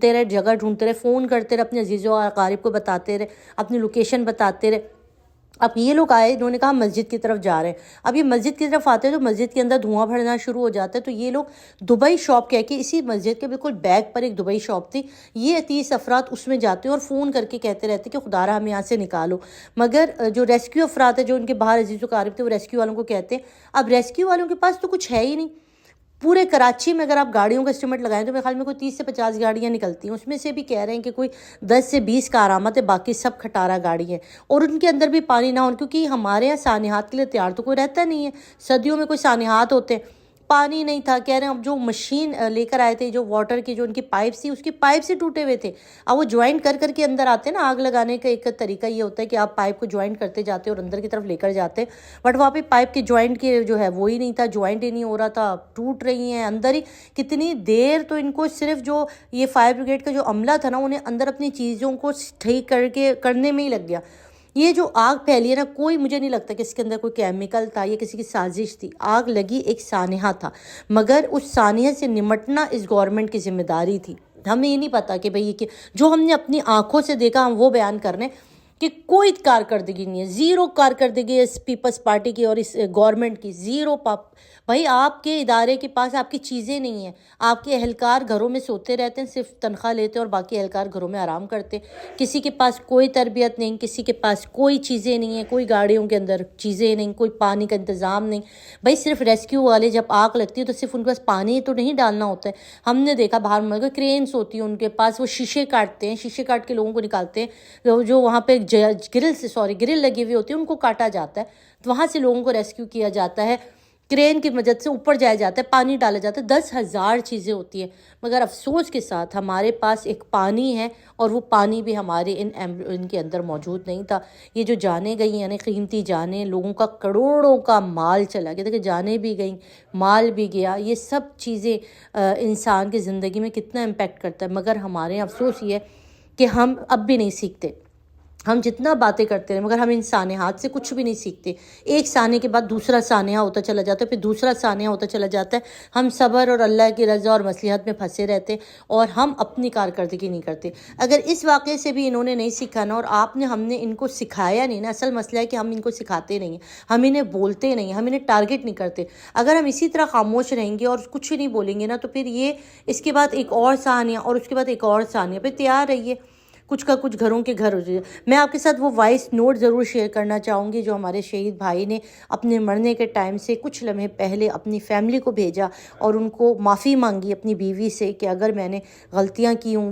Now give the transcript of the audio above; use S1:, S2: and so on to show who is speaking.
S1: ڈھونڈتے رہے، جگہ ڈھونڈتے رہے، فون کرتے رہے، اپنے عزیزوں اور اقارب کو بتاتے رہے، اپنی لوکیشن بتاتے رہے۔ اب یہ لوگ آئے، انہوں نے کہا مسجد کی طرف جا رہے ہیں۔ اب یہ مسجد کی طرف آتے ہیں تو مسجد کے اندر دھواں بھرنا شروع ہو جاتا ہے۔ تو یہ لوگ دبئی شاپ کہہ کے، اسی مسجد کے بالکل بیک پر ایک دبئی شاپ تھی، یہ 30 افراد اس میں جاتے ہیں اور فون کر کے کہتے رہتے کہ خدا را ہمیں یہاں سے نکالو۔ مگر جو ریسکیو افراد ہیں، جو ان کے باہر عزیز و اقارب تھے، وہ ریسکیو والوں کو کہتے ہیں۔ اب ریسکیو والوں کے پاس تو کچھ ہے ہی نہیں۔ پورے کراچی میں اگر آپ گاڑیوں کا اسٹیمیٹ لگائیں تو میرے خیال میں کوئی 30 سے 50 گاڑیاں نکلتی ہیں، اس میں سے بھی کہہ رہے ہیں کہ کوئی 10 سے 20 کارآمد ہے، باقی سب کھٹارا گاڑی ہے، اور ان کے اندر بھی پانی نہ ہو، کیونکہ ہمارے یہاں سانحات کے لیے تیار تو کوئی رہتا نہیں ہے۔ صدیوں میں کوئی سانحات ہوتے ہیں، پانی نہیں تھا۔ کہہ رہے ہیں اب جو مشین لے کر آئے تھے، جو واٹر کی جو ان کی پائپس تھی، اس کی پائپ سے ٹوٹے ہوئے تھے۔ اب وہ جوائنٹ کر کے اندر آتے ہیں نا، آگ لگانے کا ایک طریقہ یہ ہوتا ہے کہ آپ پائپ کو جوائنٹ کرتے جاتے اور اندر کی طرف لے کر جاتے، بٹ وہاں پہ پائپ کے جوائنٹ کے جو ہے وہی نہیں تھا، جوائنٹ ہی نہیں ہو رہا تھا، ٹوٹ رہی ہیں اندر ہی۔ کتنی دیر تو ان کو صرف جو یہ فائر بریگیڈ کا جو عملہ تھا نا، انہیں اندر اپنی چیزوں کو ٹھیک کرنے میں ہی لگ گیا۔ یہ جو آگ پھیلی ہے نا، کوئی مجھے نہیں لگتا کہ اس کے اندر کوئی کیمیکل تھا یا کسی کی سازش تھی۔ آگ لگی ایک سانحہ تھا، مگر اس سانحے سے نمٹنا اس گورنمنٹ کی ذمہ داری تھی۔ ہمیں یہ نہیں پتا کہ بھئی کہ جو ہم نے اپنی آنکھوں سے دیکھا ہم وہ بیان کر رہے ہیں کہ کوئی کارکردگی نہیں ہے، زیرو کارکردگی ہے اس پیپلز پارٹی کی اور اس گورنمنٹ کی، زیرو۔ بھائی آپ کے ادارے کے پاس آپ کی چیزیں نہیں ہیں، آپ کے اہلکار گھروں میں سوتے رہتے ہیں، صرف تنخواہ لیتے ہیں اور باقی اہلکار گھروں میں آرام کرتے ہیں۔ کسی کے پاس کوئی تربیت نہیں، کسی کے پاس کوئی چیزیں نہیں ہیں، کوئی گاڑیوں کے اندر چیزیں نہیں، کوئی پانی کا انتظام نہیں۔ بھائی صرف ریسکیو والے جب آگ لگتی ہے تو صرف ان کے پاس پانی تو نہیں ڈالنا ہوتا ہے۔ ہم نے دیکھا باہر مگر کرینس ہوتی ہیں ان کے پاس، وہ شیشے کاٹتے ہیں، شیشے کاٹ کے لوگوں کو نکالتے ہیں، جو وہاں پہ گرل لگی ہوئی ہوتی ہے ان کو کاٹا جاتا ہے، تو وہاں سے لوگوں کو ریسکیو کیا جاتا ہے، کرین کی مدد سے اوپر جایا جاتا ہے، پانی ڈالا جاتا ہے۔ 10,000 چیزیں ہوتی ہیں، مگر افسوس کے ساتھ ہمارے پاس ایک پانی ہے اور وہ پانی بھی ہمارے ان کے اندر موجود نہیں تھا۔ یہ جو جانیں گئی یعنی قیمتی جانیں، لوگوں کا کروڑوں کا مال چلا گیا، دیکھیں جانیں بھی گئیں، مال بھی گیا۔ یہ سب چیزیں انسان کی زندگی میں کتنا امپیکٹ کرتا ہے، مگر ہمارے افسوس یہ ہے کہ ہم اب بھی نہیں سیکھتے۔ ہم جتنا باتیں کرتے رہے مگر ہم ان سانحات سے کچھ بھی نہیں سیکھتے۔ ایک سانحے کے بعد دوسرا سانحہ ہوتا چلا جاتا ہے، پھر دوسرا سانحہ ہوتا چلا جاتا ہے۔ ہم صبر اور اللہ کی رضا اور مصلحت میں پھنسے رہتے اور ہم اپنی کارکردگی نہیں کرتے۔ اگر اس واقعے سے بھی انہوں نے نہیں سیکھا نا، اور ہم نے ان کو سکھایا نہیں نا، اصل مسئلہ ہے کہ ہم ان کو سکھاتے نہیں ہیں، ہم انہیں بولتے نہیں ہیں، ہم انہیں ٹارگٹ نہیں کرتے۔ اگر ہم اسی طرح خاموش رہیں گے اور کچھ نہیں بولیں گے نا، تو پھر یہ اس کے بعد ایک اور سانحہ اور اس کے بعد ایک اور سانحہ، پھر تیار رہیے، کچھ کا کچھ گھروں کے گھر ہو جائے۔ میں آپ کے ساتھ وہ وائس نوٹ ضرور شیئر کرنا چاہوں گی جو ہمارے شہید بھائی نے اپنے مرنے کے ٹائم سے کچھ لمحے پہلے اپنی فیملی کو بھیجا اور ان کو معافی مانگی اپنی بیوی سے کہ اگر میں نے غلطیاں کی ہوں